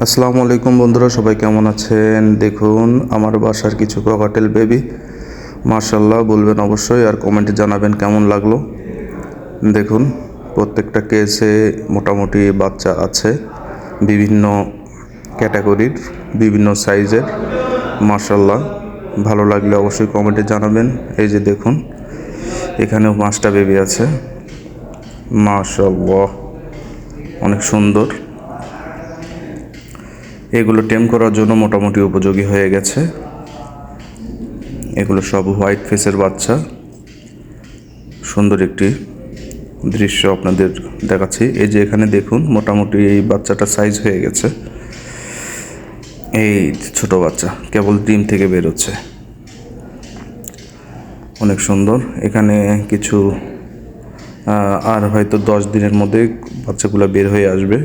আসসালামু আলাইকুম বন্ধুরা, সবাই কেমন আছেন? দেখুন আমার বাসার কিছু ককাটেল বেবি, মাশাআল্লাহ বলবেন অবশ্যই, আর কমেন্টে জানাবেন কেমন লাগলো। দেখুন প্রত্যেকটা কেসে মোটামুটি বাচ্চা আছে, বিভিন্ন ক্যাটাগরির, বিভিন্ন সাইজের। মাশাআল্লাহ, ভালো লাগলে অবশ্যই কমেন্টে জানাবেন। এই যে দেখুন এখানেও 5টা বেবি আছে, মাশাআল্লাহ অনেক সুন্দর। এগুলো টেম করার জন্য মোটামুটি উপযোগী হয়ে গেছে। এগুলো সব হোয়াইট ফেসের বাচ্চা। সুন্দর একটি দৃশ্য আপনাদের দেখাচ্ছি। এই যে এখানে দেখুন মোটামুটি এই বাচ্চাটা সাইজ হয়ে গেছে। এই ছোট বাচ্চা কেবল ডিম থেকে বেরোচ্ছে, অনেক সুন্দর। এখানে কিছু আর হয়তো 10 দিনের মধ্যে বাচ্চাগুলো বের হয়ে আসবে।